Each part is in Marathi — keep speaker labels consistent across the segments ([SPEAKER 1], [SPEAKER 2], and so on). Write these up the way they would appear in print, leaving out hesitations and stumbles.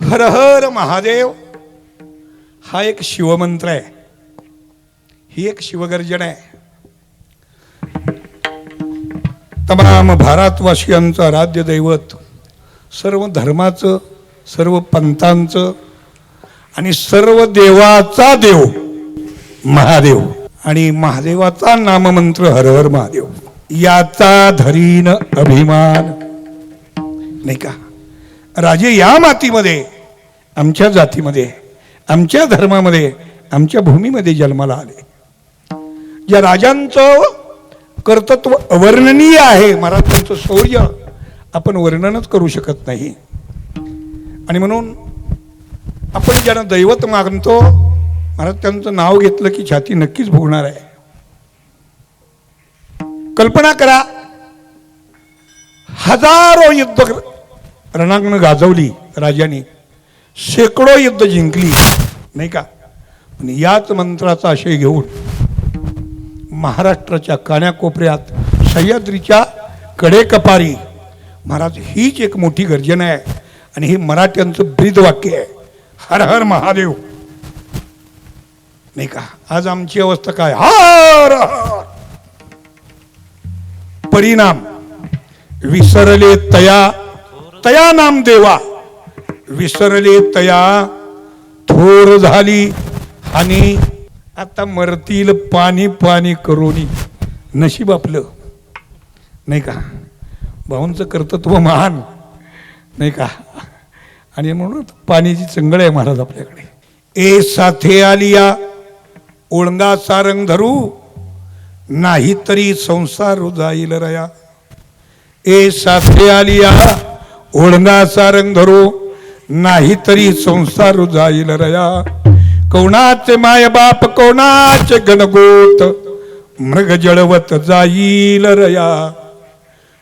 [SPEAKER 1] हर हर महादेव हा एक शिवमंत्र आहे, ही एक शिवगर्जन आहे. तमाम भारतवासियांचं आराध्य दैवत, सर्व धर्माचं, सर्व पंथांचं आणि सर्व देवाचा देव महादेव. आणि महादेवाचा नाममंत्र हर हर महादेव. याचा धरीन अभिमान. नाही का राजे, या मातीमध्ये, आमच्या जातीमध्ये, आमच्या धर्मामध्ये, आमच्या भूमीमध्ये जन्माला आले. ज्या राजांचं कर्तृत्व अवर्णनीय आहे, महाराजांचं शौर्य आपण वर्णनच करू शकत नाही. आणि म्हणून आपण ज्यांना दैवत मागतो, महाराज त्यांचं नाव घेतलं की छाती नक्कीच भोगणार आहे. कल्पना करा, हजारो युद्ध रणांगण गाजवली राजांनी, शेकडो युद्ध जिंकली, नाही का. पण याच मंत्राचा आशय घेऊन महाराष्ट्राच्या कान्याकोपऱ्यात, सह्याद्रीच्या कडेकपारी महाराज हीच एक मोठी गर्जना आहे. आणि हे मराठ्यांचं ब्रीद वाक्य आहे, हर हर महादेव. नाही का. आज आमची अवस्था काय, हर हर. परिणाम विसरले तया, तया नाम देवा, विसरले तया थोर झाली. आणि आता मरतील पाणी पाणी करोनी. नशीब आपलं, नाही का. भाऊंचं कर्तृत्व महान, नाही का. आणि म्हणून पाण्याची चंगळ आहे महाराज आपल्याकडे. ए साथे आलिया ओळंगा सारंग धरू, नाही तरी संसार जाईल रया. ए साथे आलिया ओळंगा सारंग धरू, नाही तरी संसार जाईल रया. कोणाचे माय बाप कोणाचे गणगोत, मृग जळवत जाईल रया.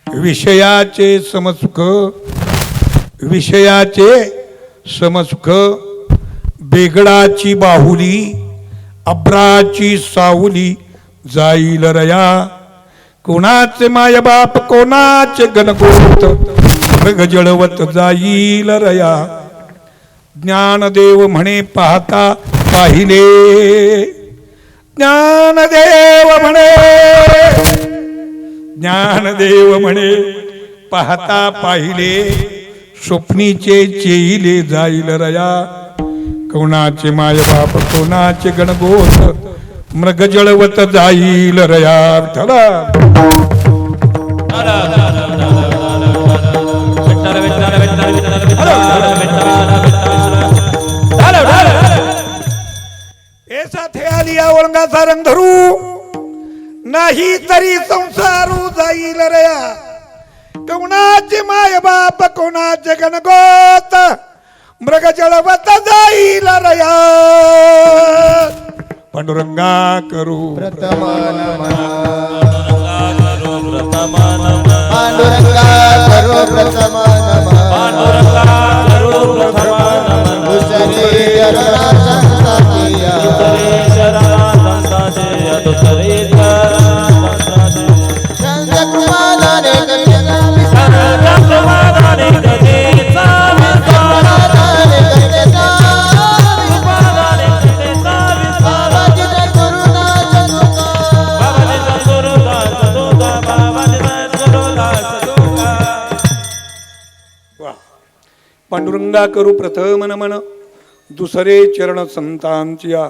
[SPEAKER 1] विषयाचे समसुख, विषयाचे समसुख, बेगडाची बाहुली, अब्राची सावली जाईल रया. कोणाचे माय बाप कोणाचे गणगोत, मृग जळवत जाईल रया. ज्ञानदेव म्हणे पाहता पाहिले, ज्ञानदेव म्हणे, ज्ञानदेव म्हणे पाहता पाहिले, स्वप्नीचे चेईले जाईल रया. कोणाचे माय बाप कोणाचे गणगोत, मृग जळवत जाईल रया. साथे आलिया ओळंगा सारंग धरू, नाही तरी संसारू जाईल रया. कोणाचे माय बाप कोणाचे गणगोत, मृग जळवत जाईल रया. पांडुरंगा करू
[SPEAKER 2] प्रथमान पांडुरंगा करू प्रथमान
[SPEAKER 1] पांडुरंगा करू प्रथम नमन, दुसरे चरण संतांच्या.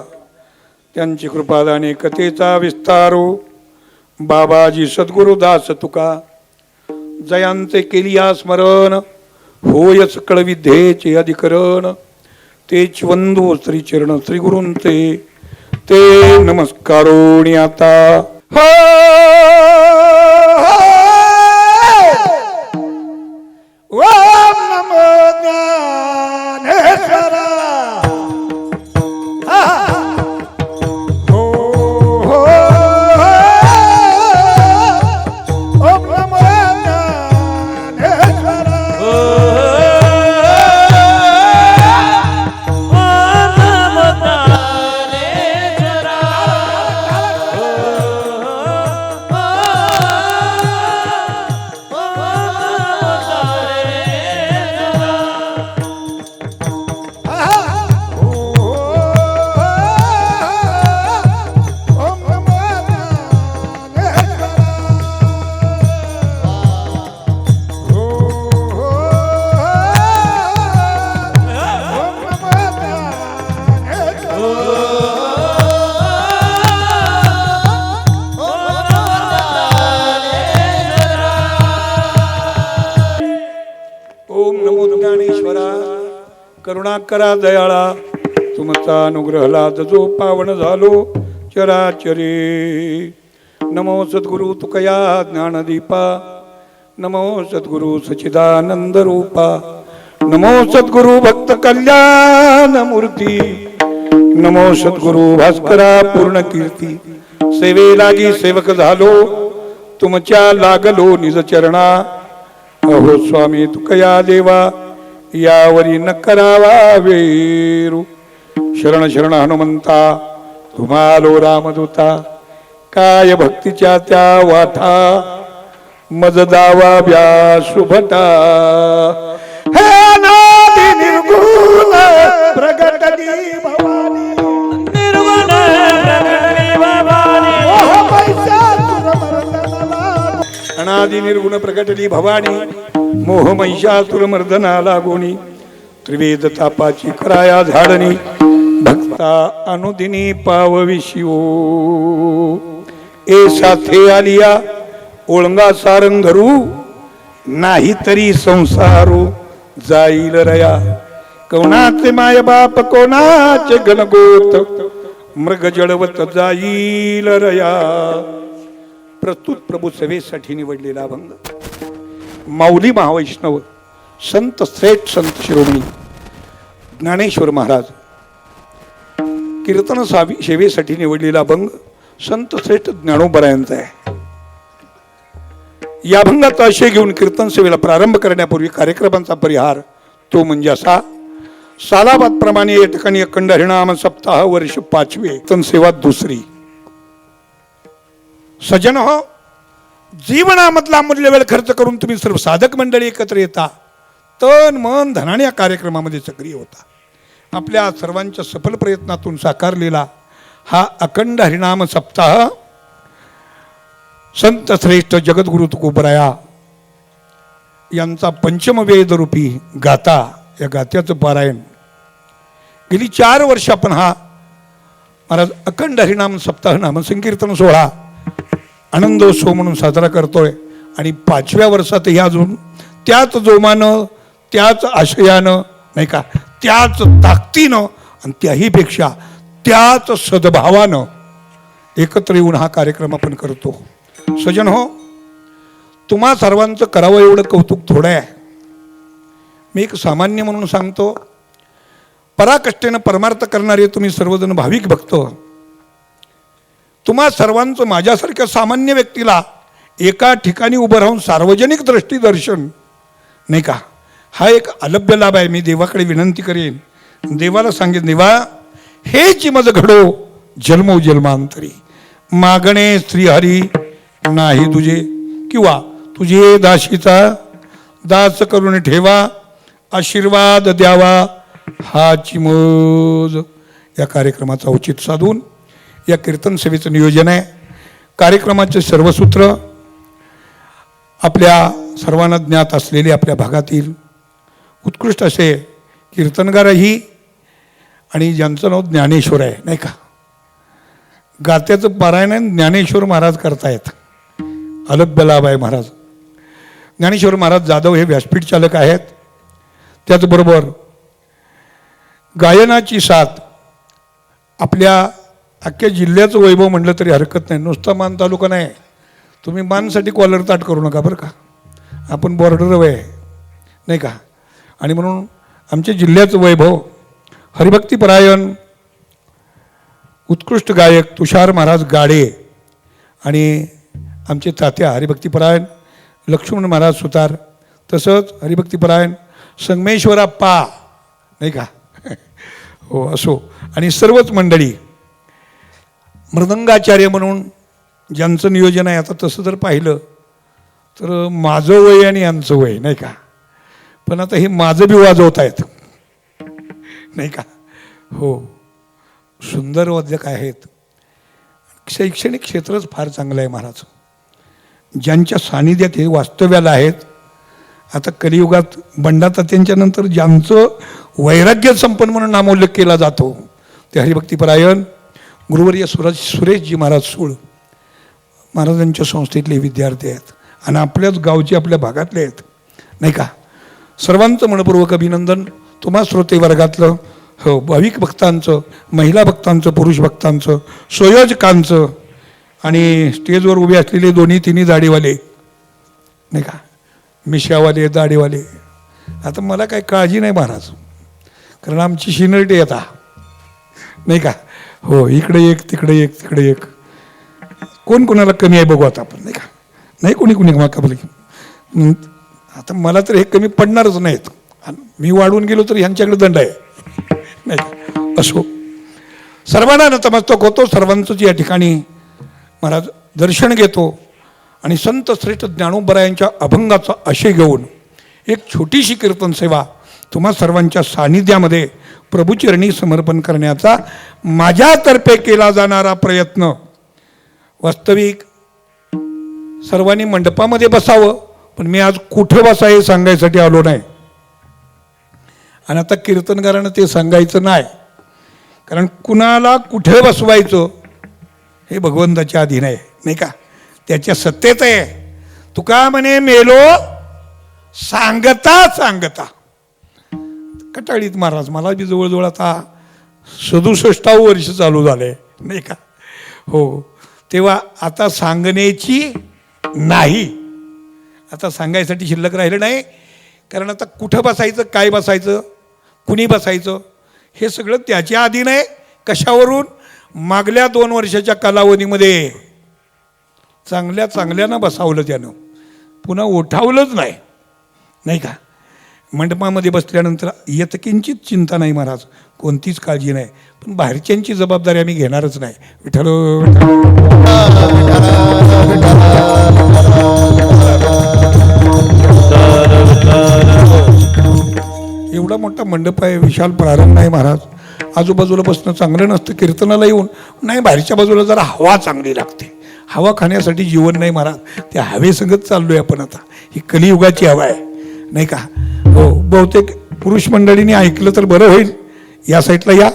[SPEAKER 1] त्यांची कृपादाने कथेचा विस्तारो, बाबाजी सद्गुरुदास तुका. जयांचे केलिया स्मरण, होय सकळ विद्येचे अधिकरण. तेच वंदो श्री चरण श्री गुरूंचे, ते नमस्कारोणी आता. ओम नमो ज्ञानेश्वरा. ओम नमो ज्ञानेश्वरा.
[SPEAKER 3] ओम नमो ज्ञानेश्वरा.
[SPEAKER 1] करुणा करा दयाळा तुमचा अनुग्रह लाद जो पावन झालो चराचरे. नमो सद्गुरु तुकया ज्ञानदीपा नमो सद्गुरु सच्चिदानंद रूपा नमो सद्गुरु भक्त कल्याण मूर्ती नमो सद्गुरु भास्करा पूर्ण कीर्ती. सेवे लागी सेवक झालो तुमच्या लागलो निज चरणा. अहो स्वामी तुकया देवा यावरी न करावा वेरू. शरण शरण हनुमंता तुम्हालो रामदूता काय भक्तीच्या त्या वाटा मज दावा व्या शुभटा. हे नादी निर्गुण प्रगटली भवानी
[SPEAKER 3] निर्गुण प्रगटली भवानी
[SPEAKER 1] अनादि निर्गुण प्रगटली भवानी मोह महिषासुर मर्दना लागोनी. त्रिवेद तापाची कराया झाडणी भक्ता अनुदिनी पावविशिओ. ए साथे आलिया ओळंगा सारंग धरू नाही तरी संसारू जाईल रया. कोणाचे माय बाप कोणाचे गणगोत मृग जडवत जाईल रया. प्रस्तुत प्रभू सेवेसाठी निवडलेला अभंग माऊली महावैष्णव संत श्रेष्ठ संत शिरोमणी ज्ञानेश्वर महाराज कीर्तन सेवेसाठी निवडलेला अभंग संत श्रेष्ठ ज्ञानोबरायांचा आहे. या अभंगाचा आशय घेऊन कीर्तन सेवेला प्रारंभ करण्यापूर्वी कार्यक्रमांचा परिहार तो म्हणजे असा. सालाबाद प्रमाणे या ठिकाणी अखंड हरिनाम सप्ताह वर्ष 5वे कीर्तन सेवा 2री. सजन हो, जीवनामधला अमूल्य वेळ खर्च करून तुम्ही सर्व साधक मंडळी एकत्र येता, तन मन धनाने या कार्यक्रमामध्ये सक्रिय होता. आपल्या सर्वांच्या सफल प्रयत्नातून साकारलेला हा अखंड हरिनाम सप्ताह संत श्रेष्ठ जगद्गुरु तुकोबराया यांचा पंचमवेद रूपी गाथा, या गाथ्याचं पारायण गेली 4 वर्ष आपण हा महाराज अखंड हरिनाम सप्ताह नामसंकीर्तन सोहळा आनंदोत्सव म्हणून साजरा करतोय. आणि 5व्या वर्षातही अजून त्याच जोमानं, त्याच आशयानं, नाही का, त्याच ताकदीनं आणि त्याहीपेक्षा त्याच सद्भावानं एकत्र येऊन हा कार्यक्रम आपण करतो. सजन हो, तुम्हा सर्वांचं करावं एवढं कौतुक थोडं आहे. मी एक सामान्य म्हणून सांगतो, पराकष्टेनं परमार्थ करणारे तुम्ही सर्वजण भाविक भक्त, तुम्हा सर्वांचं माझ्यासारख्या सामान्य व्यक्तीला एका ठिकाणी उभं राहून सार्वजनिक दृष्टी दर्शन, नाही का, हा एक अलभ्य लाभ आहे. मी देवाकडे विनंती करेन, देवाला सांगेन, देवा हेच मज घडो जन्मो जन्मांतरी, मागणे श्रीहरी नाही तुझे, किंवा तुझे दाशीचा दास करून ठेवा, आशीर्वाद द्यावा हाची मज. या कार्यक्रमाचा औचित्य साधून या कीर्तन सेवेचं नियोजन आहे. कार्यक्रमाचे सर्व सूत्र आपल्या सर्वांना ज्ञात असलेले आपल्या भागातील उत्कृष्ट असे कीर्तनगारही आणि ज्यांचं नाव ज्ञानेश्वर आहे, नाही का, गात्याचं पारायण ज्ञानेश्वर महाराज करतायत. अलभ्य लाभ आहे. महाराज ज्ञानेश्वर महाराज जाधव हे व्यासपीठ चालक आहेत. त्याचबरोबर गायनाची साथ आपल्या अख्ख्या जिल्ह्याचं वैभव म्हटलं तरी हरकत नाही. नुसता मान तालुका नाही, तुम्ही मानसाठी कॉलर ताट करू नका बरं का, आपण बॉर्डर आहे, नाही का. आणि म्हणून आमच्या जिल्ह्याचं वैभव हरिभक्तीपरायण उत्कृष्ट गायक तुषार महाराज गाडे आणि आमचे तात्या हरिभक्तीपरायण लक्ष्मण महाराज सुतार, तसंच हरिभक्तीपरायण संगमेश्वराप्पा, नाही का, हो असो, आणि सर्वच मंडळी. मृदंगाचार्य म्हणून ज्यांचं नियोजन आहे, आता तसं जर पाहिलं तर माझं वय आणि यांचं वय, नाही का, पण आता हे माझं बी वाजवत आहेत, नाही का. हो, सुंदर वादक आहेत. शैक्षणिक क्षेत्रच फार चांगलं आहे महाराज. ज्यांच्या सानिध्यात हे वास्तव्याला आहेत, आता कलियुगात बंडातात्यांच्या नंतर ज्यांचं वैराग्य संपन्न म्हणून नामोल्लेख केला जातो ते हरिभक्तीपरायण गुरुवर्य सुरेशजी महाराज सूळ महाराजांच्या संस्थेतले विद्यार्थी आहेत आणि आपल्याच गावचे, आपल्या भागातले आहेत, नाही का. सर्वांचं मनपूर्वक अभिनंदन. तुम्हा श्रोते वर्गातलं हो भाविक भक्तांचं, महिला भक्तांचं, पुरुष भक्तांचं, संयोजकांचं आणि स्टेजवर उभे असलेले दोन्ही तिन्ही दाढीवाले नाही का, मिशावाले दाढीवाले. आता मला काही काळजी नाही महाराज, कारण आमची शिनर्टी आता नाही का. हो, इकडे एक तिकडे एक तिकडे एक, कोण कोणाला कमी आहे बघू आता आपण नाही का. नाही कोणी कोणी बोली. आता मला तर हे कमी पडणारच नाहीत. मी वाढून गेलो तर ह्यांच्याकडे दंड आहे नाही का. असो, सर्वांना नतमस्तक होतो, सर्वांचंच या ठिकाणी महाराज दर्शन घेतो आणि संत श्रेष्ठ ज्ञानोबरायांच्या अभंगाचा आशय घेऊन एक छोटीशी कीर्तन सेवा तुम्हा सर्वांच्या सानिध्यामध्ये प्रभुचरणी समर्पण करण्याचा माझ्यातर्फे केला जाणारा प्रयत्न. वास्तविक सर्वांनी मंडपामध्ये बसावं, पण मी आज कुठे बसा हे सांगायसाठी आलो नाही. आणि आता कीर्तनकारानं ते सांगायचं नाही, कारण कुणाला कुठे बसवायचं हे भगवंताच्या अधीन आहे नाही का, त्याच्या सत्तेत आहे. तुका म्हणे मेलो सांगता सांगता. कटाळीत महाराज, मला बी जवळजवळ आता 67 वर्ष चालू झाले नाही का. हो, तेव्हा आता सांगण्याची नाही, आता सांगायसाठी शिल्लक राहिलं नाही. कारण आता कुठं बसायचं, काय बसायचं, कुणी बसायचं हे सगळं त्याच्या अधीन आहे. कशावरून? मागल्या 2 वर्षाच्या कालावधीमध्ये चांगल्या चांगल्यानं बसावलं त्यानं, पुन्हा उठावलंच नाही नाही का. मंडपामध्ये बसल्यानंतर यत्किंचित चिंता नाही महाराज, कोणतीच काळजी नाही, पण बाहेरच्यांची जबाबदारी आम्ही घेणारच नाही. विठ्ठल एवढा मोठा मंडप आहे, विशाल प्रारंभ आहे महाराज. आजूबाजूला बसणं चांगलं नसतं. कीर्तनाला येऊन नाही, बाहेरच्या बाजूला जरा हवा चांगली लागते. हवा खाण्यासाठी जीवन नाही महाराज, त्या हवेसंगत चाललोय आपण. आता ही कलियुगाची हवा आहे नाही का. हो, बहुतेक पुरुष मंडळींनी ऐकलं तर बरं होईल. या साईडला या.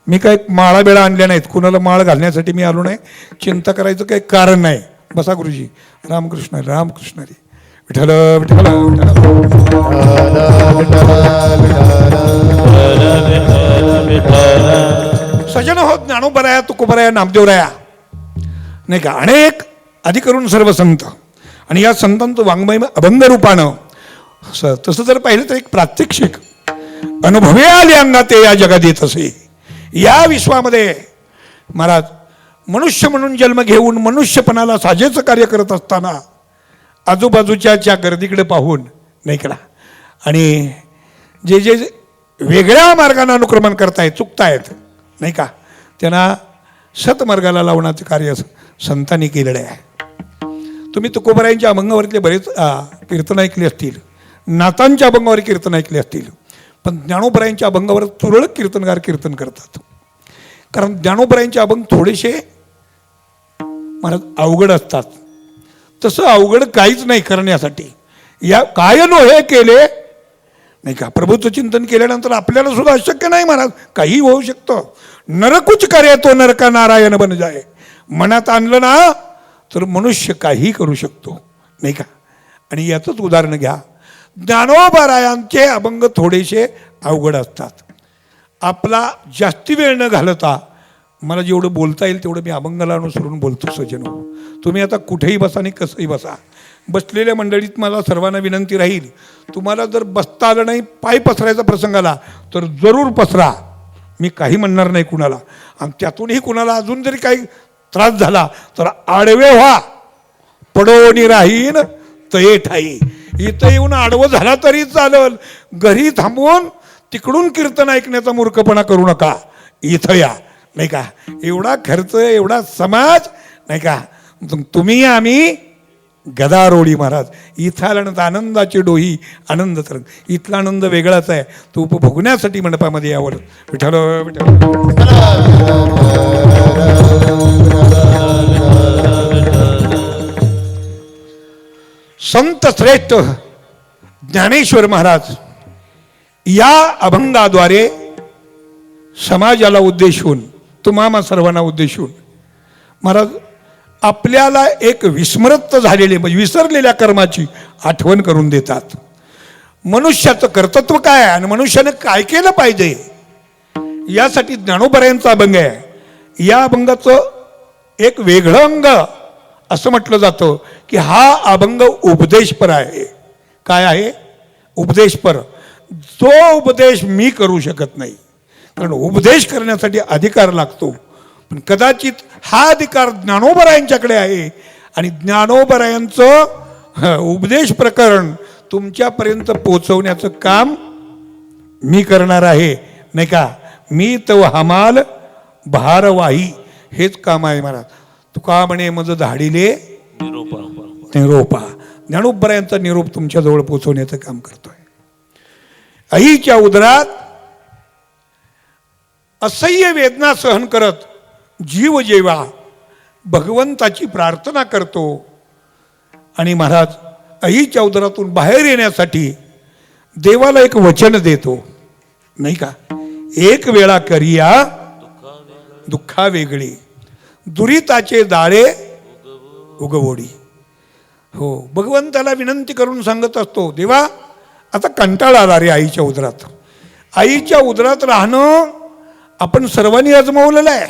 [SPEAKER 1] मी काय माळा बेळा आणल्या नाहीत, कुणाला माळ घालण्यासाठी मी आलो नाही. चिंता करायचं काही कारण नाही. बसा गुरुजी. रामकृष्ण रामकृष्ण रे. विठ्ठल विठ्ठल सजन हो, ज्ञानोबराया, तुकोबराया, नामदेवराया नाही का. अनेक अधिकरून सर्व संत आणि या संतांचं वाङ्मय अभंग रूपानं तसं जर पाहिलं तर एक प्रात्यक्षिक अनुभवे आल्यांना ते या जगात येत असे. या विश्वामध्ये महाराज मनुष्य म्हणून जन्म घेऊन मनुष्यपणाला साजेचं कार्य करत असताना आजूबाजूच्या गर्दीकडे पाहून नाही का, आणि जे जे वेगळ्या मार्गाने अनुक्रमण करतायत, चुकतायत नाही का, त्यांना सतमार्गाला लावण्याचं कार्य संतांनी केलेलं आहे. तुम्ही तुकोबरायांच्या अभंगावरतले बरेच कीर्तन ऐकले असतील, नाथांच्या अभंगावर कीर्तन ऐकले असतील, पण ज्ञानोबरायांच्या अभंगावर तुरळक कीर्तनकार कीर्तन करतात. कारण ज्ञानोबरायांचे अभंग थोडेसे महाराज अवघड असतात. तसं अवघड काहीच नाही करण्यासाठी. या काय नो हे केले नाही का, प्रभूचं चिंतन केल्यानंतर आपल्याला सुद्धा अशक्य नाही महाराज, काही होऊ शकतं. नरकुच करे तो नरका नारायण बन जाय. मनात आणलं ना तर मनुष्य काही करू शकतो नाही का. आणि याचंच उदाहरण घ्या, ज्ञानोबरायांचे अभंग थोडेसे अवघड असतात. आपला जास्ती वेळ न घालता मला जेवढं बोलता येईल तेवढं मी अभंगाला अनुसरून बोलतो. सजन, तुम्ही आता कुठेही बसा आणि कसंही बसा. बसलेल्या मंडळीत मला सर्वांना विनंती राहील, तुम्हाला जर बसता आलं नाही, पाय पसरायचा प्रसंग आला तर जरूर पसरा. मी काही म्हणणार नाही कुणाला. आणि त्यातूनही कुणाला अजून जरी काही त्रास झाला तर आडवे व्हा, पडोनी राहीन तये ठाई. इथं येऊन आडवं झाला तरी चालेल, घरी थांबवून तिकडून कीर्तन ऐकण्याचा मूर्खपणा करू नका. इथं या नाही का. एवढा खर्च, एवढा समाज नाही का. तुम्ही आम्ही गदारोळी महाराज. इथं आल्यानंतर आनंदाची डोही आनंद तर इथला आनंद वेगळाच आहे. तो उपभोगण्यासाठी मंडपामध्ये यावर. विठ्ठल विठ्ठल. संत श्रेष्ठ ज्ञानेश्वर महाराज या अभंगाद्वारे समाजाला उद्देशून, तुम्हा सर्वांना उद्देशून महाराज आपल्याला एक विस्मृत झालेले म्हणजे विसरलेल्या कर्माची आठवण करून देतात. मनुष्याचं कर्तृत्व काय आहे आणि मनुष्याने काय केलं पाहिजे यासाठी ज्ञानोबरायांचा अभंग आहे. या अभंगाचं एक वेगळं अंग असं म्हटलं जातं की हा अभंग उपदेशपर आहे. काय आहे? उपदेशपर. जो उपदेश मी करू शकत नाही, कारण उपदेश करण्यासाठी अधिकार लागतो, पण कदाचित हा अधिकार ज्ञानोबरायांच्याकडे आहे आणि ज्ञानोबरायांचं उपदेश प्रकरण तुमच्यापर्यंत पोहोचवण्याचं काम मी करणार आहे, नाही का? मी तो हमाल भारवाही, हेच काम आहे महाराज. तुका म्हणे मज धाडिले निरोपा. ज्ञानोबरायांचा निरोप तुमच्याजवळ पोहोचवण्याचं काम करतोय. आईच्या उदरात असह्य वेदना सहन करत जीव जेव्हा भगवंताची प्रार्थना करतो आणि महाराज आईच्या उदरातून बाहेर येण्यासाठी देवाला एक वचन देतो, नाही का? एक वेळा करिया दुःखा वेगळी, दुरिताचे दाळे उगवोडी. हो, भगवंताला विनंती करून सांगत असतो, देवा आता कंटाळा आला रे आईच्या उदरात. आईच्या उदरात राहणं आपण सर्वांनी अजमावलेलं आहे.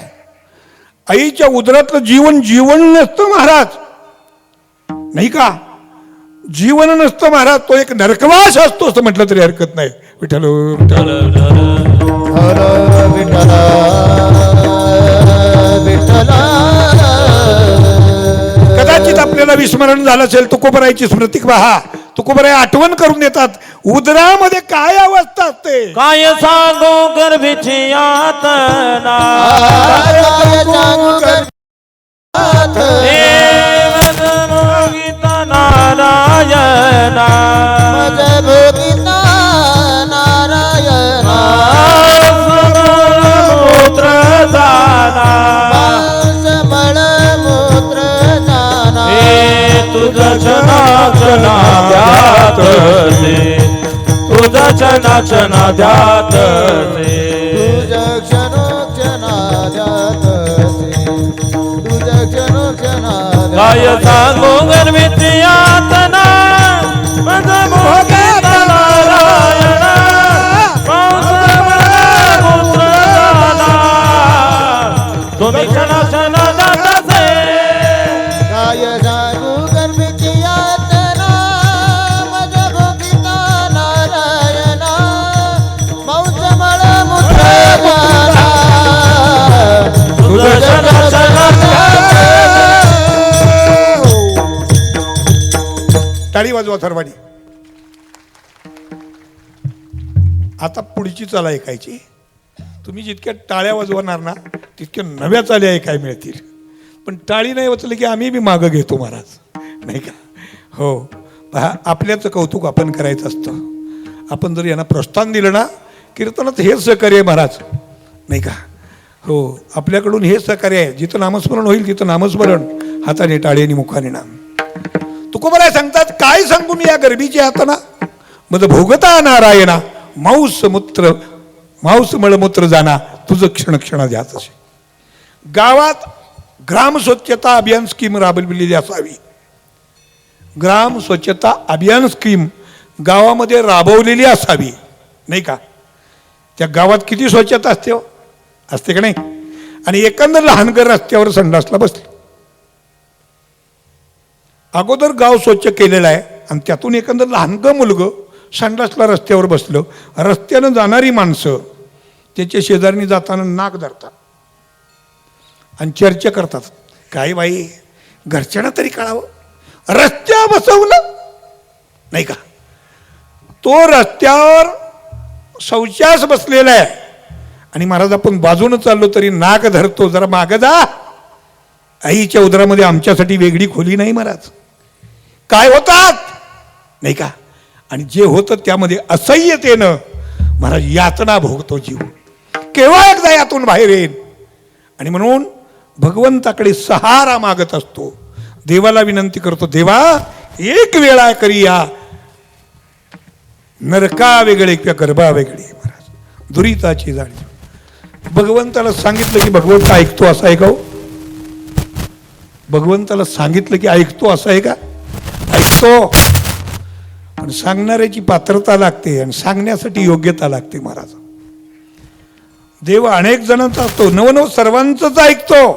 [SPEAKER 1] आईच्या उदरातलं जीवन जीवन नसतं महाराज, नाही का? जीवन नसतं महाराज, तो एक नरकवास असतो असं म्हटलं तरी हरकत नाही. विठ्ठल विठ्ठल
[SPEAKER 2] हर विठ्ठला विठ्ठला.
[SPEAKER 1] कदाचित आपल्याला विस्मरण झालं असेल, तुकोबरायची स्मृती पहा. तुकोबराय आठवण करून देतात उदरामध्ये काय अवस्था असते.
[SPEAKER 3] काय सांगू गर्भीची यातना, देव गीता नारायणा,
[SPEAKER 2] भोगिता नारायणा,
[SPEAKER 3] मूत्र जाना,
[SPEAKER 2] मळमूत्र जाना,
[SPEAKER 3] तुझा क्षणा क्षणा ध्यात से, तुझा क्षणा क्षणा ध्यात से,
[SPEAKER 2] तुझ क्षणोक्षणा ध्यात से, तुझ क्षणोक्षणा
[SPEAKER 3] काय सांगू गर्भीची यातना, मज भोगिता नारायणा, मूत्र जाना, तुम्ही क्षणा क्षणा ध्यात से.
[SPEAKER 2] काय सांगू गर्भीची यातना, मज भोगिता नारायणा, मौज मळमूत्र जाना,
[SPEAKER 3] तुझा क्षणा क्षणा ध्यात से.
[SPEAKER 1] टाळी वाजवा सर्वांनी. आता पुढची चाल ऐकायची. तुम्ही जितक्या टाळ्या वाजवणार ना तितक्या नव्या चाली ऐकाय मिळतील. पण टाळी नाही वाचली की आम्ही बी मागं घेतो महाराज, नाही का? हो, पहा, आपल्याचं कौतुक आपण करायचं असतं. आपण जर यांना प्रोत्साहन दिलं ना, कीर्तनात हेच सहकार्य आहे महाराज, नाही का? हो, आपल्याकडून हेच सहकार्य आहे. जिथं नामस्मरण होईल तिथं नामस्मरण, हाताने टाळी आणि मुखाने नाम. तुकोबराय सांगतात, काय सांगू मी या गर्भीची यातना, मज भोगता नारायणा, मांस मळमूत्र जाना, तुझं क्षण क्षणा ध्यात असे. गावात ग्राम स्वच्छता अभियान स्कीम राबविलेली असावी. ग्राम स्वच्छता अभियान स्कीम गावामध्ये राबवलेली असावी, नाही का? त्या गावात किती स्वच्छता असते हो? असते का नाही? आणि एकंदर लहानगर रस्त्यावर संडासला बसले. अगोदर गाव स्वच्छ केलेलं आहे आणि त्यातून एकंदर लहानगं मुलगं संडासला रस्त्यावर बसलं. रस्त्यानं जाणारी माणसं त्याच्या शेजारनी जाताना नाक धरतात आणि चर्चा करतात, काय बाई घरच्यांना तरी कळावं, रस्त्यावर बसवलं, नाही का? तो रस्त्यावर शौचास बसलेला आहे आणि महाराज आपण बाजूनं चाललो तरी नाक धरतो, जरा मागं जा, आईच्या उदरामध्ये आमच्यासाठी वेगळी खोली नाही महाराज. काय होतात, नाही का? आणि जे होतं त्यामध्ये असह्यतेनं महाराज यातना भोगतो जीव. केव्हा एकदा यातून बाहेर येईल. आणि म्हणून भगवंताकडे सहारा मागत असतो, देवाला विनंती करतो, देवा एक वेळा करिया नरका वेगळे किंवा गर्भा वेगळे महाराज, दुरिताची जाळी. भगवंताला सांगितलं की भगवंत ऐकतो असं आहे का हो? भगवंताला सांगितलं की ऐकतो असं आहे का? ऐकतो. पण सांगणाऱ्याची पात्रता लागते आणि सांगण्यासाठी योग्यता लागते महाराज. देव अनेक जणांचा असतो, नवनव सर्वांचंच ऐकतो,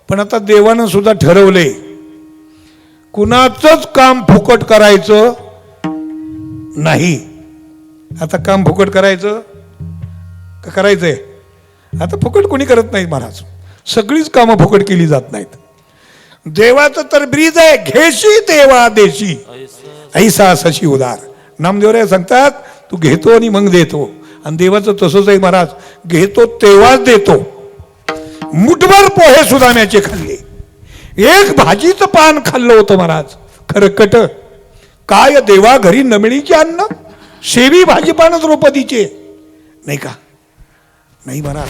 [SPEAKER 1] पण आता देवानं सुद्धा ठरवले कुणाचंच काम फुकट करायचं नाही. आता काम फुकट करायचं का करायचंय? आता फुकट कोणी करत नाही महाराज, सगळीच कामं फुकट केली जात नाहीत. देवाचं तर ब्रीज आहे, घेशी देवा देशी ऐसा सशी उदार. नामदेवराय सांगतात तू घेतो आणि मग देतो, आणि देवाचं तसंच आहे महाराज, घेतो तेव्हाच देतो. मुठभर पोहे सुदाम्याचे खाल्ले, एक भाजीचं पान खाल्लं होतं महाराज, खरकट. काय देवा घरी नमिळीचे अन्न, सेवी भाजीपान द्रौपदीचे नाही का? नाही महाराज,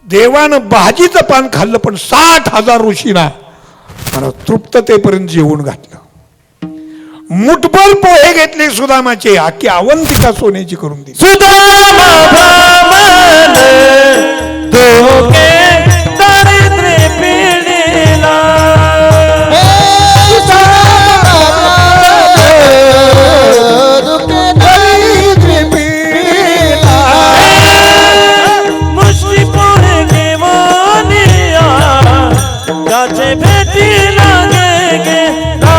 [SPEAKER 1] देवानं भाजीचं पान खाल्लं, पण 60,000 ऋषींना महाराज तृप्ततेपर्यंत जेवून घातलं. मुठभर पोहे घेतले सुदामाचे, आखी अवंतिका सोन्याची करून दिली.
[SPEAKER 3] सुदामा ब्राह्मण दोघे दारिद्र्य पिढीला, मुष्टी पोहे घेऊन या, त्याचे भेटी लागे गेला.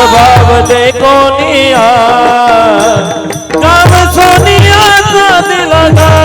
[SPEAKER 3] भाव दे कोनिया काम सोनियाचा दिला गा.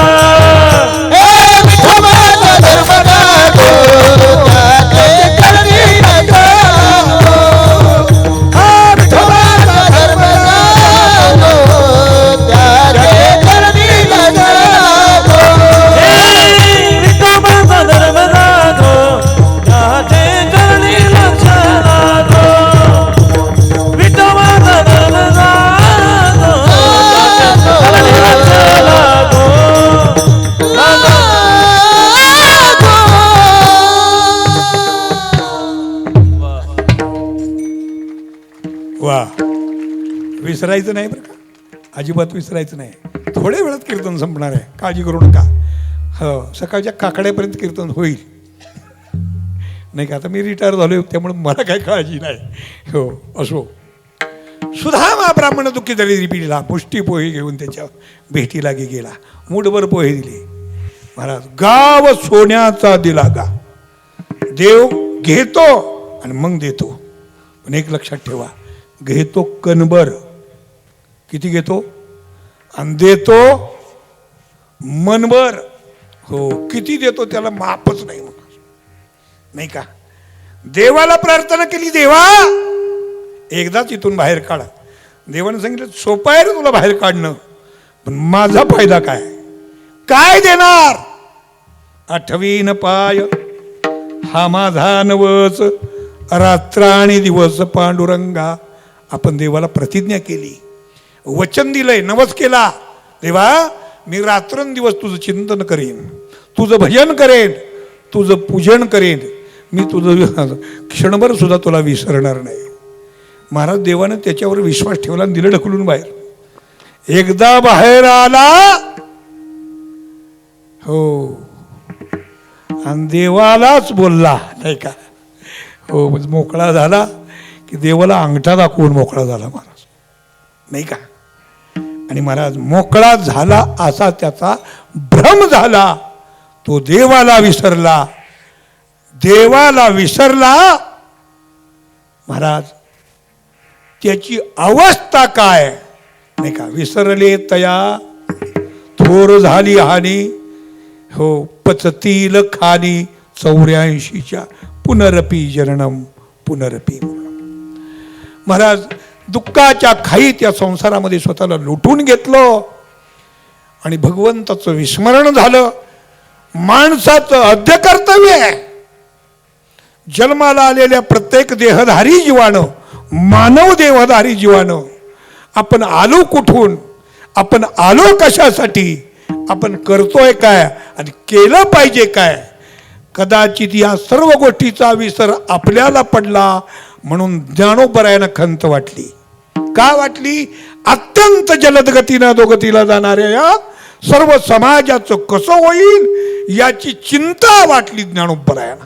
[SPEAKER 1] वा, विसरायचं नाही बरं का, अजिबात विसरायचं नाही. थोड्या वेळात कीर्तन संपणार आहे, काळजी करू नका. हो, सकाळच्या काकड्यापर्यंत कीर्तन होईल नाही का? आता मी रिटायर झालोय त्यामुळे मला काही काळजी नाही. हो, असो. सुदामा ब्राह्मण दुःखी दरिद्री पिढीला, मुष्टी पोहे घेऊन त्याच्या भेटीला गेला. मुठभर पोहे दिले महाराज. गाव सोन्याचा दिला गा. देव घेतो आणि मग देतो, पण एक लक्षात ठेवा, घेतो कणभर. किती घेतो? आणि देतो मनभर. हो, किती देतो त्याला मापच नाही नाही का? देवाला प्रार्थना केली, देवा एकदाच इथून बाहेर काढा. देवाने सांगितलं सोपं आहे रे तुला बाहेर काढणं, पण माझा फायदा काय? काय देणार? आठवीन पाय हा माझा नवस, रात्र आणि दिवस पांडुरंगा. आपण देवाला प्रतिज्ञा केली, वचन दिलंय, नवस केला. देवा मी रात्रंदिवस तुझं चिंतन करेन, तुझं भजन करेन, तुझं पूजन करेन, मी तुझं क्षणभर सुद्धा तुला विसरणार नाही. महाराज देवानं त्याच्यावर विश्वास ठेवला आणि दिलं ढकलून बाहेर. एकदा बाहेर आला हो, आणि देवालाच बोलला नाही का? हो, म्हणजे मोकळा झाला की देवाला अंगठा दाखवून मोकळा झाला महाराज नाही का? आणि महाराज मोकळा झाला असा त्याचा भ्रम झाला. तो देवाला विसरला. देवाला विसरला महाराज, त्याची अवस्था काय नाही का? विसरले तया थोर झाली हानी, हो पचतील खानी 84च्या पुनरपी जननम पुनरपी मरणम. महाराज दुःखाच्या खाईत या संसारामध्ये स्वतःला लुटून घेतलं आणि भगवंताचं विस्मरण झालं. माणसाचं आद्य कर्तव्य आहे, जन्माला आलेल्या प्रत्येक देहधारी जीवानं, मानव देहधारी जीवानं, आपण आलो कुठून, आपण आलो कशासाठी, आपण करतोय काय आणि केलं पाहिजे काय, कदाचित या सर्व गोष्टीचा विसर आपल्याला पडला म्हणून ज्ञानोबरायांना खंत वाटली. का वाटली? अत्यंत जलद गतीनं अधोगतीला जाणाऱ्या या सर्व समाजाचं कसं होईल याची चिंता वाटली ज्ञानोबरायांना.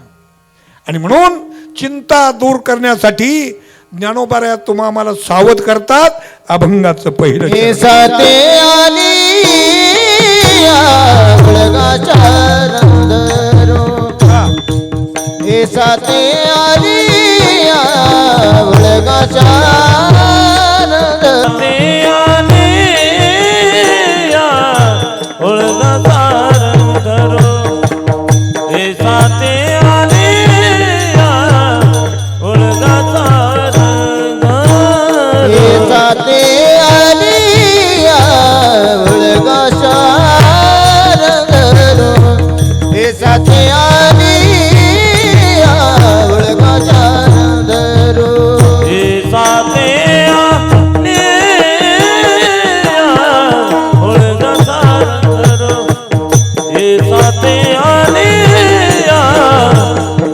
[SPEAKER 1] आणि म्हणून चिंता दूर करण्यासाठी ज्ञानोबराया तुम्हा आम्हाला सावध करतात. अभंगाचं पहिलं
[SPEAKER 2] हे
[SPEAKER 1] चरण.
[SPEAKER 2] साते आली या उलगाच्या रंधरो. हे साते आली या उलगाच्या रंधरो.
[SPEAKER 3] ते आले या उलगाचा रंग धरो. हे साते आले या उलगाचा रंग
[SPEAKER 2] हे साते आली या उलगाच्या रंधरो. हे साते आली या उलगाच्या रंधरो.
[SPEAKER 3] हे साते आले या उलगाचा रंग धरो. हे साते आले या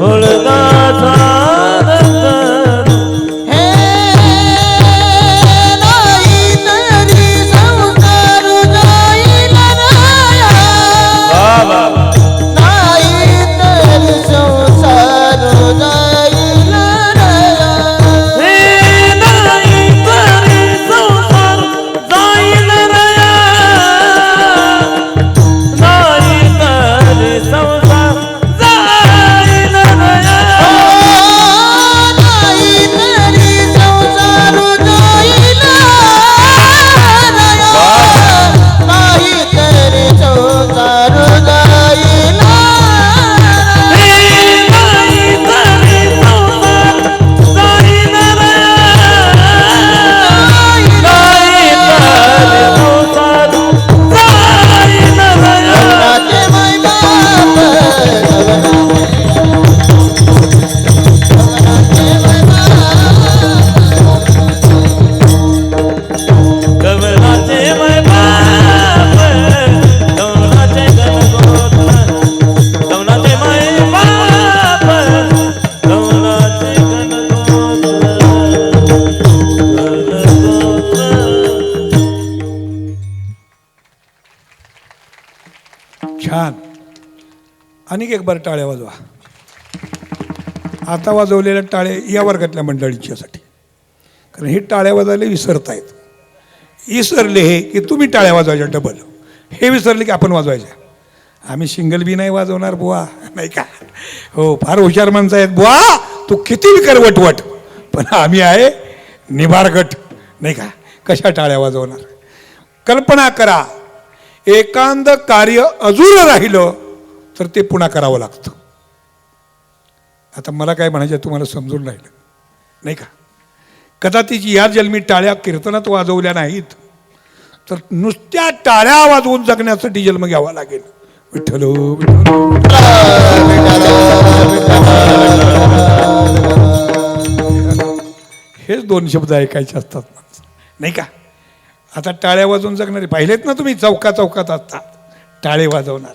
[SPEAKER 3] उलगाचा रंग धरो.
[SPEAKER 2] हे नाही तरी संसार जाईल राया. नाही तरी संसार जाईल राया.
[SPEAKER 3] हे नाही तरी संसार जाईल रया. नाही तरी संसार जाईल रया.
[SPEAKER 2] नाही तरी संसार जाईल राया. नाही तरी संसार जाईल राया.
[SPEAKER 3] हे नाही तरी संसार जाईल रया. नाही तरी संसार जाईल रया.
[SPEAKER 2] गगनाचे मैदान, गगनाचे
[SPEAKER 3] कमलाचे मै बाप, कमलाचे गणगोत्र. कमलाचे मै बाप, कमलाचे गणगोत्र.
[SPEAKER 1] छान. आणि एक बार टाळ्या वाजवा. आता वाजवलेल्या टाळे या वर्गातल्या मंडळींच्यासाठी. कारण हे टाळ्या वाजवायला विसरतायत. विसरले हे की तुम्ही टाळ्या वाजवायच्या डबल. हे विसरले की आपण वाजवायच्या. आम्ही सिंगल बी नाही वाजवणार बुवा, नाही का? हो, फार हुशार माणसं आहेत बुवा. तू किती बी कर वटवट, पण आम्ही आहे निबारगट, नाही का? कशा टाळ्या वाजवणार? कल्पना करा, एकांद कार्य अजून राहिलं तर ते पुन्हा करावं लागतं. आता मला काय म्हणायचं तुम्हाला समजून राहिलं, नाही का? कदाचित या जन्मी टाळ्या कीर्तनात वाजवल्या नाहीत तर नुसत्या टाळ्या वाजवून जगण्यासाठी जन्म घ्यावा लागेल. विठ्ठल हेच दोन शब्द ऐकायचे असतात माणसं, नाही का? आता टाळ्या वाजवून जगणारे पाहिलेत ना तुम्ही? चौकात असतात टाळे वाजवणार,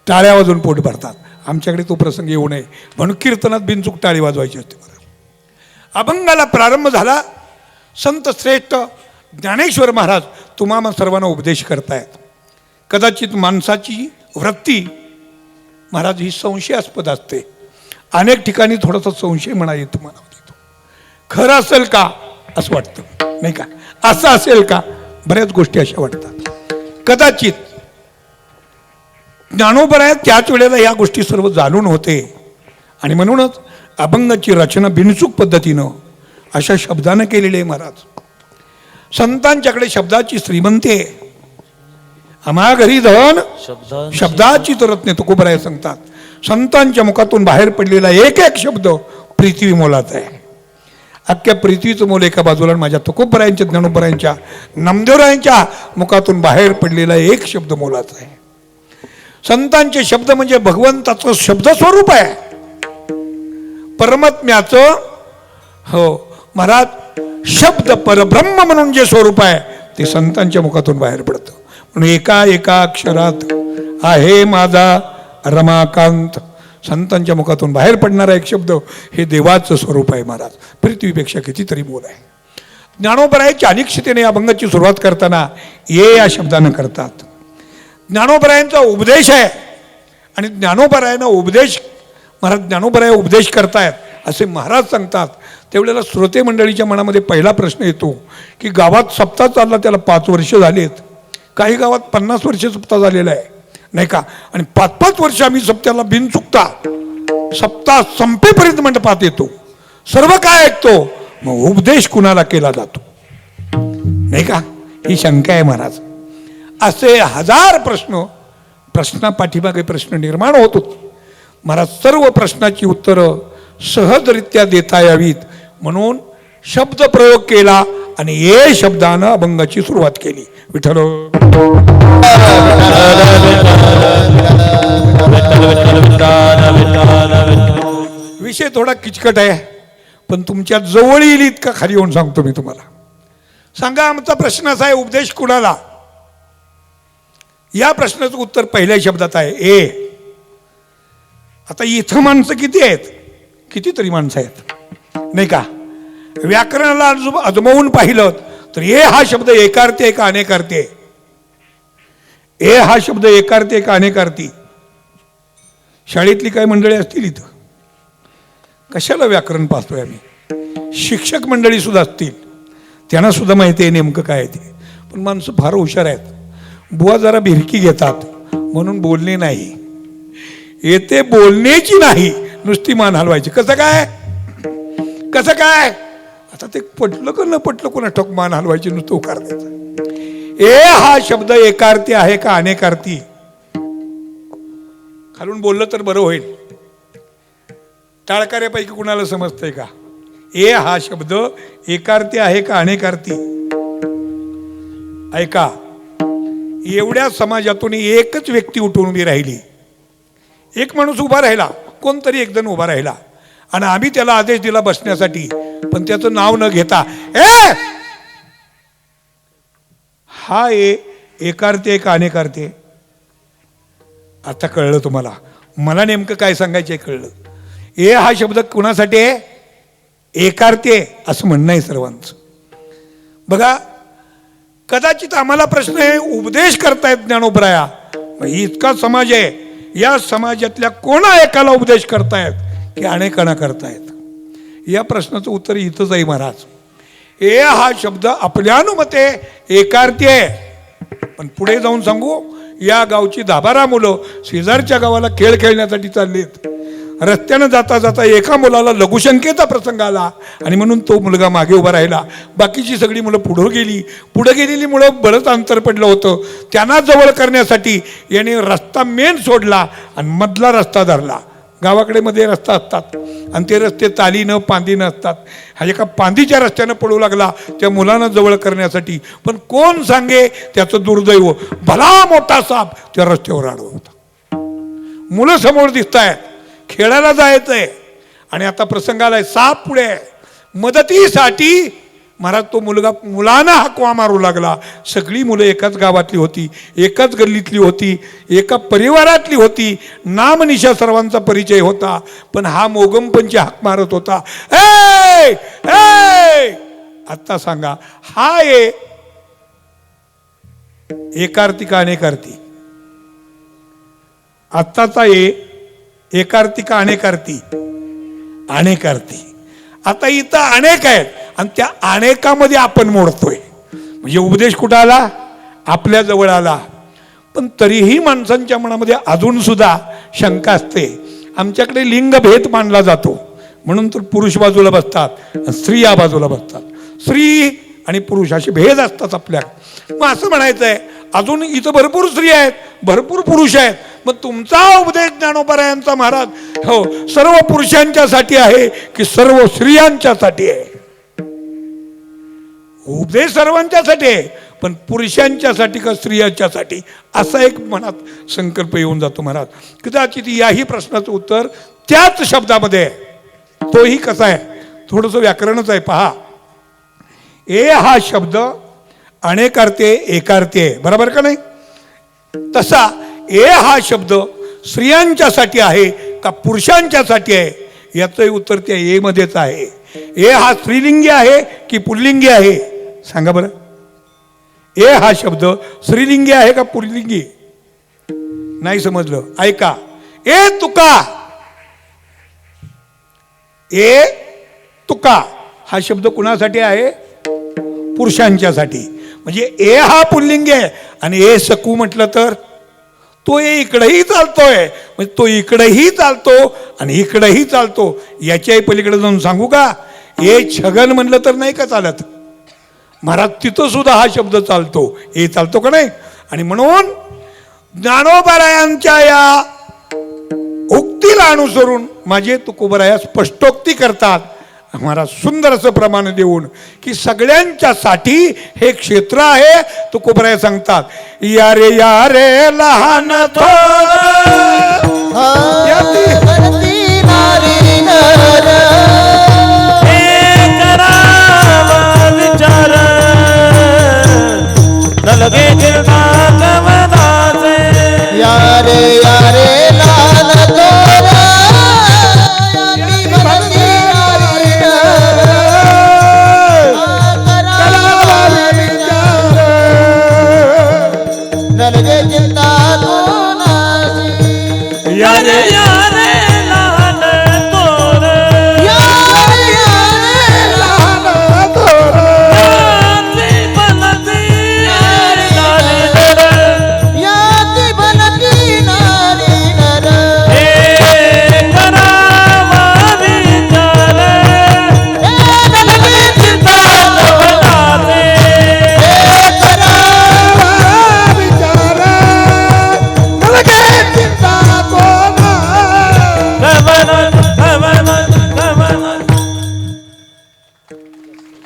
[SPEAKER 1] टाळ्या वाजवून पोट भरतात. आमच्याकडे तो प्रसंग येऊ नये म्हणून कीर्तनात बिनचूक टाळी वाजवायची असते. अभंगाला प्रारंभ झाला. संत श्रेष्ठ ज्ञानेश्वर महाराज तुम्हा सर्वांना उपदेश करतायत. कदाचित माणसाची वृत्ती महाराज ही संशयास्पद असते. अनेक ठिकाणी थोडासा संशय म्हणा येतो, मला देतो. खरं असेल का असं वाटतं, नाही का? असं असेल का? बऱ्याच गोष्टी अशा वाटतात. कदाचित ज्ञानोबराय त्याच वेळेला या गोष्टी सर्व जाणून होते आणि म्हणूनच अभंगाची रचना बिनचूक पद्धतीनं अशा शब्दानं केलेली आहे. महाराज संतांच्याकडे शब्दाची श्रीमंती आहे. आम्हा घरी धन शब्दाची तर रत्ने तुकोबराय सांगतात. संतांच्या मुखातून बाहेर पडलेला एक एक शब्द पृथ्वी मोलाचा आहे. अख्ख्या पृथ्वीचं मोल एका बाजूला, माझ्या तुकोबरायांच्या, ज्ञानोबरायांच्या, नामदेवरायांच्या मुखातून बाहेर पडलेला एक शब्द मोलाचा आहे. संतांचे शब्द म्हणजे भगवंताचं शब्द स्वरूप आहे, परमात्म्याचं. हो महाराज, शब्द परब्रह्म म्हणून जे स्वरूप आहे ते संतांच्या मुखातून बाहेर पडतं. म्हणून एका एका अक्षरात आहे माझा रमाकांत संतांच्या मुखातून बाहेर पडणारा एक शब्द हे देवाचं स्वरूप आहे महाराज. पृथ्वीपेक्षा कितीतरी मोल आहे. ज्ञानोबराय चाणिक्षतेने या अभंगाची सुरुवात करताना ये या शब्दानं करतात. ज्ञानोबरायांचा उपदेश आहे आणि ज्ञानोबरायांना उपदेश महाराज ज्ञानोबराय उपदेश करतायत असे महाराज सांगतात. त्यावेळेला श्रोते मंडळीच्या मनामध्ये पहिला प्रश्न येतो की गावात सप्ताह चालला त्याला 5 वर्ष झालेत, काही गावात 50 वर्ष सप्ताह झालेला आहे नाही का, आणि 5-5 वर्ष आम्ही सप्त्याला बिन चुकता सप्ताह संपेपर्यंत मंडपात येतो, सर्व काय ऐकतो, मग उपदेश कुणाला केला जातो नाही का, ही शंका आहे महाराज. असे 1000 प्रश्नापाठीमागे प्रश्न निर्माण होत होते. महाराज सर्व प्रश्नाची उत्तरं सहजरित्या देता यावीत म्हणून शब्द प्रयोग केला आणि ये शब्दानं अभंगाची सुरुवात केली. विठ्ठल विषय थोडा किचकट आहे पण तुमच्या जवळ येईल इतका खाली येऊन सांगतो मी तुम्हाला. सांगा आमचा प्रश्न असा आहे, उपदेश कुणाला? या प्रश्नाचं उत्तर पहिल्या शब्दात आहे ए. आता इथं माणसं किती आहेत? कितीतरी माणसं आहेत नाही का. व्याकरणाला अजमावून पाहिलं तर ए हा शब्द एकार्थी आहे का अनेकार्थी आहे? ए हा शब्द एकार्थी आहे का अनेकार्थी? शाळेतली काही मंडळी असतील इथं, कशाला व्याकरण पाहतोय आम्ही? शिक्षक मंडळी सुद्धा असतील, त्यांना सुद्धा माहिती आहे नेमकं काय आहे ते. पण माणसं फार हुशार आहेत. बुवा जरा भिरकी घेतात म्हणून बोलणे नाही, येते बोलण्याची नाही, नुसती मान हलवायची. कसं काय? कसं काय? आता ते पटलं का न पटलं कोणा ठोक मान हलवायची, नुसतं उकार द्यायचा. ए हा शब्द एकार्थी आहे का अनेकार्थी? खालून बोललं तर बरं होईल. टाळकऱ्यापैकी कुणाला समजतंय का? ए हा शब्द एकार्थी आहे का अनेकार्थी? ऐका, एवढ्या समाजातून एकच व्यक्ती उठून उभी राहिली, एक माणूस उभा राहिला, कोणतरी एक जण उभा राहिला आणि आम्ही त्याला आदेश दिला बसण्यासाठी, पण त्याचं नाव न घेता ए हा एकार्थी आहे का अनेकार्थी? आता कळलं तुम्हाला, मला नेमकं काय सांगायचं कळलं. ए हा शब्द कुणासाठी आहे? एकार्थी आहे असं म्हणणं आहे सर्वांचं. बघा, कदाचित आम्हाला प्रश्न आहे, उपदेश करतायत ज्ञानोबराया, इतका समाज आहे, या समाजातल्या कोणा एकाला उपदेश करतायत की अनेकांना करतायत? या प्रश्नाचं उत्तर इथंच आहे महाराज. ए हा शब्द आपल्या अनुमते एकार्थी आहे, पण पुढे जाऊन सांगू, या गावची 10-12 मुलं शेजारच्या गावाला खेळ खेळण्यासाठी चाललीत. रस्त्यानं जाता जाता एका मुलाला लघुशंकेचा प्रसंग आला आणि म्हणून तो मुलगा मागे उभा राहिला. बाकीची सगळी मुलं पुढं गेली. पुढे गेलेली मुलं बरंच अंतर पडलं होतं. त्यांना जवळ करण्यासाठी याने रस्ता मेन सोडला आणि मधला रस्ता धरला. गावाकडे मध्ये रस्ता असतात आणि ते रस्ते तालीनं पांदीनं असतात. हा एका पांदीच्या रस्त्यानं पडू लागला त्या मुलांना जवळ करण्यासाठी. पण कोण सांगे त्याचं दुर्दैव, भला मोठा साप त्या रस्त्यावर आडवा होता. मुलं समोर दिसतायत, खेळायला जायचंय आणि आता प्रसंग आलाय, साप पुढे आहे. मदतीसाठी महाराज तो मुलगा मुलांना हाकवा मारू लागला. सगळी मुलं एकाच गावातली होती, एकाच गल्लीतली होती, एका परिवारातली होती, नामनिशा सर्वांचा परिचय होता. पण हा मोगमपंची हाक मारत होता, ए ए. आता सांगा, हा एकार्थी का अनेकार्थी? आत्ताचा एकार्थी का अनेकार्थी? अनेकार्थी. आता इथं अनेक आहेत आणि त्या अनेकामध्ये आपण मोडतोय. म्हणजे उपदेश कुठं आला? आपल्या जवळ आला. पण तरीही माणसांच्या मनामध्ये अजून सुद्धा शंका असते. आमच्याकडे लिंगभेद मानला जातो म्हणून तर पुरुष बाजूला बसतात, स्त्री या बाजूला बसतात. स्त्री आणि पुरुष असे भेद असतात आपल्या. मग असं म्हणायचंय, अजून इथं भरपूर स्त्री आहेत, भरपूर पुरुष आहेत, मग तुमचा उपदेश ज्ञानोबरायांचा महाराज हो सर्व पुरुषांच्यासाठी आहे की सर्व स्त्रियांच्यासाठी आहे? उपदेश सर्वांच्यासाठी आहे, पण पुरुषांच्यासाठी का स्त्रियांच्यासाठी, असा एक मनात संकल्प येऊन जातो महाराज. कदाचित याही प्रश्नाचं उत्तर त्याच शब्दामध्ये आहे. तोही कसा आहे, थोडंसं व्याकरणच आहे पहा. ए हा शब्द अनेकार्थी एकार्थी आहे, बरोबर का नाही? तसा ए हा शब्द स्त्रियांच्यासाठी आहे का पुरुषांच्यासाठी आहे याचंही उत्तर त्या ए मध्येच आहे. ए हा स्त्रीलिंगी आहे की पुल्लिंगी आहे सांगा बरं. ए हा शब्द स्त्रीलिंगी आहे का पुल्लिंगी? नाही समजलं ऐका. ए तुका, ए तुका हा शब्द कुणासाठी आहे? पुरुषांच्यासाठी. म्हणजे ए हा पुल्लिंगी आहे आणि ए सकू म्हटलं तर तो ए इकडेही चालतोय म्हणजे तो इकडेही चालतो आणि इकडेही चालतो. याच्याही पलीकडे जाऊन सांगू का? ए छगन म्हणलं तर नाही का चालत महाराज? तिथं सुद्धा हा शब्द चालतो. ए चालतो का नाही? आणि म्हणून ज्ञानोबारायांच्या या उक्तीला अनुसरून माझे तुकोबराया स्पष्टोक्ती करतात महाराज सुंदर असं प्रमाण देऊन की सगळ्यांच्यासाठी हे क्षेत्र आहे. तुकोबराया सांगतात या रे लहान थोर
[SPEAKER 2] भरती नारी नर
[SPEAKER 3] हे करावा विचार न लगे चिरता कवनाचे.
[SPEAKER 2] यारे लाल तोर याती भरती नारी नर करावा विचार नलगे चिंता कोणाची.
[SPEAKER 3] यारे लहान तोर याती बनती नारी नर. हे करावा विचार न लगे चिंता कवनाचे.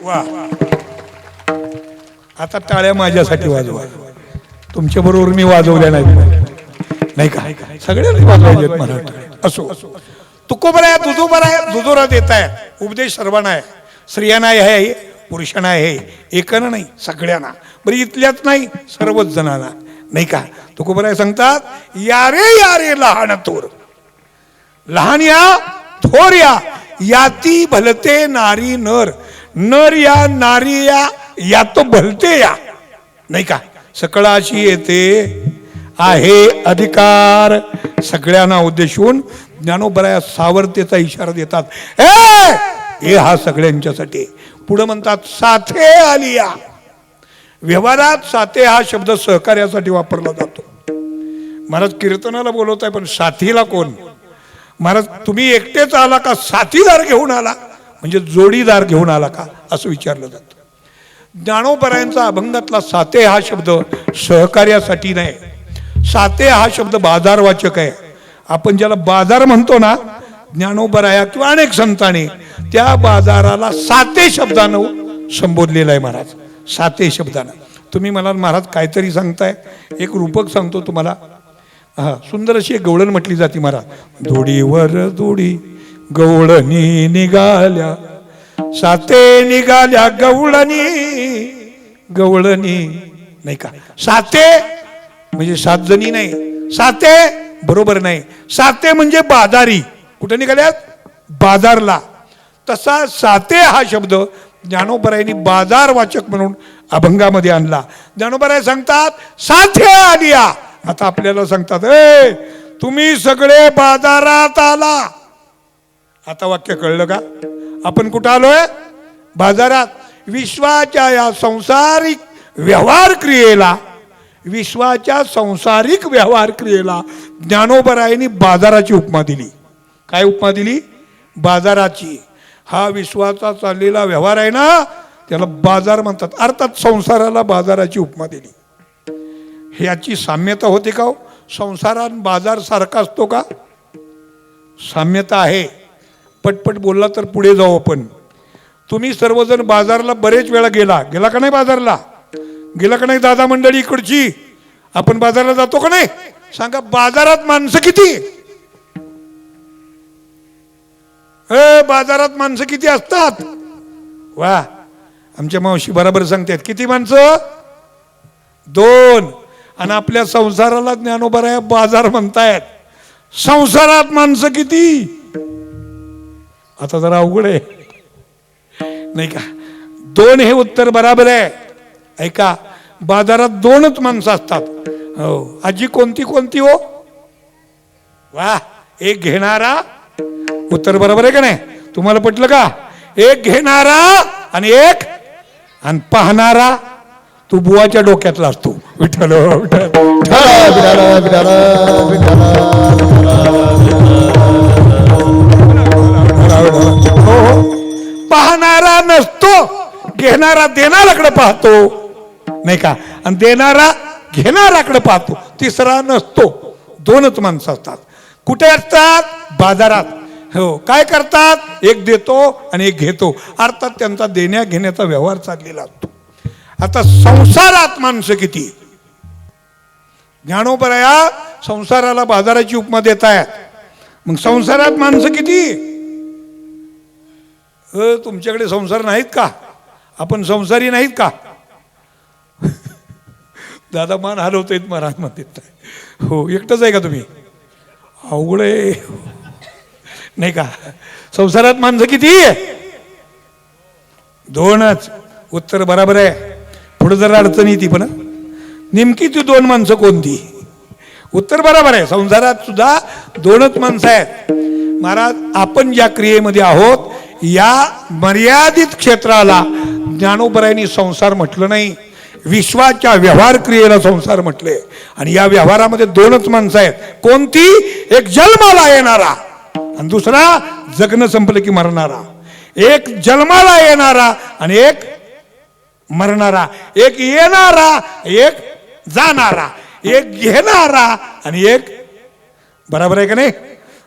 [SPEAKER 1] वा. आता टाळ्या माझ्यासाठी वाजवा. तुमच्या बरोबर मी वाजवल्या नाही का? सगळ्यांनी वाजवायचे महाराज. असो तुकोबराया दुजोरा देत आहे. उपदेश सर्वांना आहे. स्त्रियांना आहे पुरुषांना आहे एकानं नाही सगळ्यांना. बरं इथल्याच नाही सर्वच जणांना नाही का? तुकोबराया सांगतात यारे लहान थोर. लहान या थोर याती भलते नारी नर. नर या नारी या तो भलते या नाही का? सकळाशी येते आहे अधिकार. सगळ्यांना उद्देशून ज्ञानोबराया सावरतेचा इशारा देतात. हे हा सगळ्यांच्यासाठी. पुढे म्हणतात साथे आलिया. व्यवहारात साथे हा शब्द सहकार्यासाठी वापरला जातो. महाराज कीर्तनाला बोलवत आहे पण साथीला कोण? महाराज तुम्ही एकटेच आला का साथीदार घेऊन आला म्हणजे जोडीदार घेऊन आला का असं विचारलं जातं. ज्ञानोबरायांचा अभंगातला साते हा शब्द सहकार्यासाठी नाही. साते हा शब्द बाजारवाचक आहे. आपण ज्याला बाजार म्हणतो ना ज्ञानोबराया किंवा अनेक संतांनी त्या बाजाराला साते शब्दानं संबोधलेलं आहे महाराज. साते शब्दानं. तुम्ही मला महाराज काहीतरी सांगताय एक रूपक सांगतो तुम्हाला. हा सुंदर अशी एक गवळण म्हटली जाते महाराज. धुडीवर धुडी गवळणी निघाल्या साते निघाल्या गवळणी नाही का? साते म्हणजे 7 जणी नाही. साते बरोबर नाही. साते म्हणजे बाजारी. कुठे निघाल्यात? बाजारला. तसा साते हा शब्द ज्ञानोबरायांनी बाजारवाचक म्हणून अभंगामध्ये आणला. ज्ञानोबराय सांगतात साथे आलिया. आता आपल्याला सांगतात तुम्ही सगळे बाजारात आला. आता वाक्य कळलं का? आपण कुठं आलोय? बाजारात. विश्वाच्या या सांसारिक व्यवहार क्रियेला ज्ञानोबरायांनी बाजाराची उपमा दिली. काय उपमा दिली? बाजाराची. हा विश्वाचा चाललेला व्यवहार आहे ना त्याला बाजार म्हणतात. अर्थात संसाराला बाजाराची उपमा दिली. ह्याची साम्यता होते का? संसारात बाजार सारखा असतो का? साम्यता आहे. पटपट बोलला तर पुढे जाऊ आपण. तुम्ही सर्वजण बाजारला बरेच वेळा गेला का नाही? बाजारला गेला का नाही? दादा मंडळी इकडची आपण बाजारला जातो का नाही? सांगा बाजारात माणसं किती? बाजारात माणसं किती असतात? वा आमच्या मावशी बरोबर सांगतात. किती माणसं? 2. आणि आपल्या संसाराला ज्ञानोबराया बाजार म्हणतायत. संसारात माणसं किती? आता जरा अवघड आहे नाही का? 2 हे उत्तर बराबर आहे. ऐका, बाजारात 2च माणसं असतात. हो, आजी कोणती कोणती हो? वा, एक घेणारा, उत्तर बरोबर आहे का नाही? तुम्हाला पटलं का? एक घेणारा आणि एक आणि पाहणारा. तू बुवाच्या डोक्यातला असतो. विठ्ठल विठ्ठल
[SPEAKER 2] विठ्ठल विठ्ठल
[SPEAKER 1] हो, पाहणारा नसतो, घेणारा देणाऱ्याकडे पाहतो नाही का? आणि देणारा घेणाऱ्याकडे पाहतो. तिसरा नसतो. 2च माणसं असतात. कुठे असतात? बाजारात. हो, काय करतात? एक देतो आणि एक घेतो. अर्थात त्यांचा देण्या घेण्याचा व्यवहार चाललेला असतो. आता संसारात माणसं किती? ज्ञानोबराया संसाराला बाजाराची उपमा देत आहेत. मग संसारात माणसं किती? तुमच्याकडे संसार नाहीत का? आपण संसारी नाहीत का? दादा मान हलवतोय महाराज म्हणतात. हो, एकटंच आहे का तुम्ही? अवघड आहे नाही का? संसारात माणसं किती? 2च. उत्तर बरोबर आहे. पुढे जरा अडचण येते, पण नेमकी ती 2 माणसं कोणती? उत्तर बरोबर आहे. संसारात सुद्धा 2च माणसं आहेत. महाराज, आपण ज्या क्रियेमध्ये आहोत या मर्यादित क्षेत्राला ज्ञानोबरायांनी संसार म्हटलं नाही, विश्वाच्या व्यवहार क्रियेला संसार म्हटले. आणि या व्यवहारामध्ये 2च माणसं आहेत. कोणती? एक जन्माला येणारा आणि दुसरा जगणं संपलं की मरणारा. एक जन्माला येणारा आणि एक मरणारा. एक येणारा, एक जाणारा. एक घेणारा आणि एक, बरोबर आहे का नाही?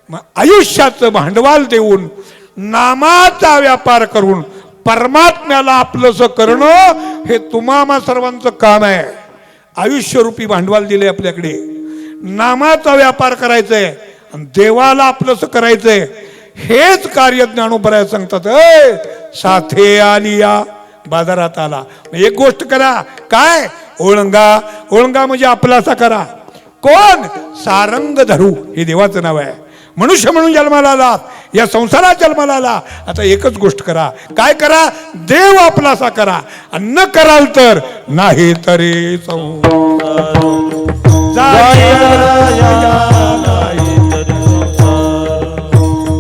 [SPEAKER 1] मग आयुष्याचं भांडवल देऊन नामाचा व्यापार करून परमात्म्याला आपलंसं करणं हे तुम्हा सर्वांचं काम आहे. आयुष्यरूपी भांडवल दिले आपल्याकडे. नामाचा व्यापार करायचंय आणि देवाला आपलंसं करायचंय. हेच कार्य ज्ञानोबराया सांगतात. साथे आलिया, बाजारात आला. एक गोष्ट करा. काय? ओळंगा. ओळंगा म्हणजे आपलासा करा. कोण? सारंग धरू, हे देवाचं नाव आहे. मनुष्य म्हणून जन्माला आला, या संसारात जन्माला आला. आता एकच गोष्ट करा. काय करा? देव आपलासा करा. आणि न कराल तर नाही तरी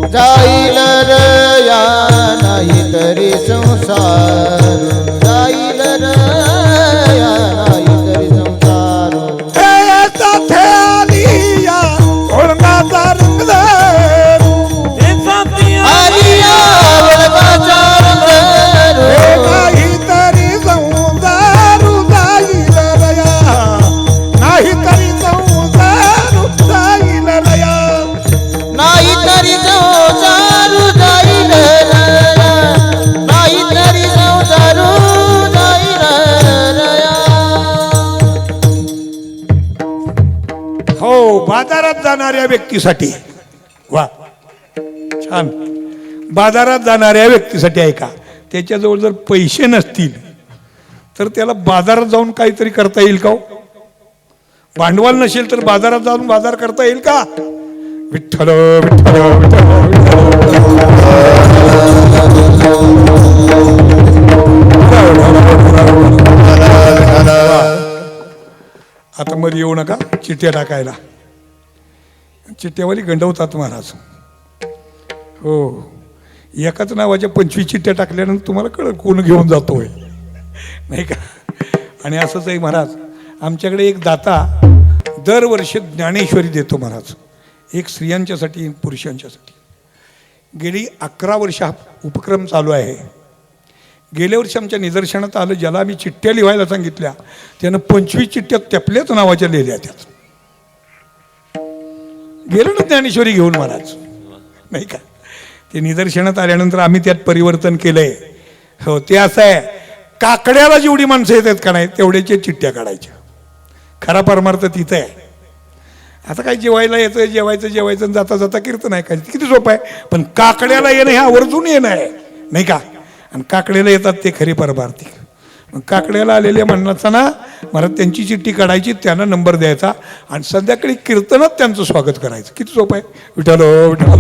[SPEAKER 2] जाईल रया नाही तरी संसार. जाईल रया नाही तरी संसार.
[SPEAKER 1] ओळंगाचा रंग
[SPEAKER 2] आलिया वळगाचा रंग
[SPEAKER 1] नाही तरी संसारू जाईल रया. नाही तरी संसारू जाईल रया.
[SPEAKER 2] नाही तरी संसारू जाईल रया. नाही तरी संसारू जाईल रया.
[SPEAKER 1] हो, बाजारात जाणाऱ्या व्यक्तीसाठी. वा, छान. बाजारात जाणाऱ्या व्यक्तीसाठी ऐका, त्याच्याजवळ जर पैसे नसतील तर त्याला बाजारात जाऊन काहीतरी करता येईल का? भांडवल नसेल तर बाजारात जाऊन बाजार करता येईल का? विठ्ठल विठ्ठल आता मध्ये येऊ नका चिठ्ठ्या टाकायला. चिठ्ठ्यावाली गंडवतात महाराज. हो, एकाच नावाच्या 25 चिठ्ठ्या टाकल्यानंतर तुम्हाला कळलं कोण घेऊन जातोय नाही का? आणि असंच आहे महाराज. आमच्याकडे एक दाता दरवर्षी ज्ञानेश्वरी देतो महाराज. एक स्त्रियांच्यासाठी, एक पुरुषांच्यासाठी. गेली 11 वर्ष हा उपक्रम चालू आहे. गेल्या वर्षी आमच्या निदर्शनात आलं, ज्याला आम्ही चिठ्ठ्या लिहायला सांगितल्या त्यानं 25 चिठ्ठ्या त्यापल्याच नावाच्या लिहिल्या. त्यात गेलो ना ज्ञानेश्वरी घेऊन महाराज नाही का? ते निदर्शनात आल्यानंतर आम्ही त्यात परिवर्तन केलंय. हो, ते असं आहे, काकड्याला जेवढी माणसं येतात का नाही तेवढ्याच्या चिठ्ठ्या काढायच्या. खरा परमार्थ तिथं आहे. आता काय जेवायला येतं, जेवायचं आणि जाता जाता कीर्तन आहे. काय किती सोपं आहे. पण काकड्याला येणं हे आवर्जून येणं आहे नाही का? आणि काकड्याला येतात ते खरी परमार्थिक. मग काकड्याला आलेल्या म्हणताना मला त्यांची चिठ्ठी काढायची, त्यांना नंबर द्यायचा आणि संध्याकाळी कीर्तनात त्यांचं स्वागत करायचं. किती सोपं आहे. विठ्ठल विठ्ठल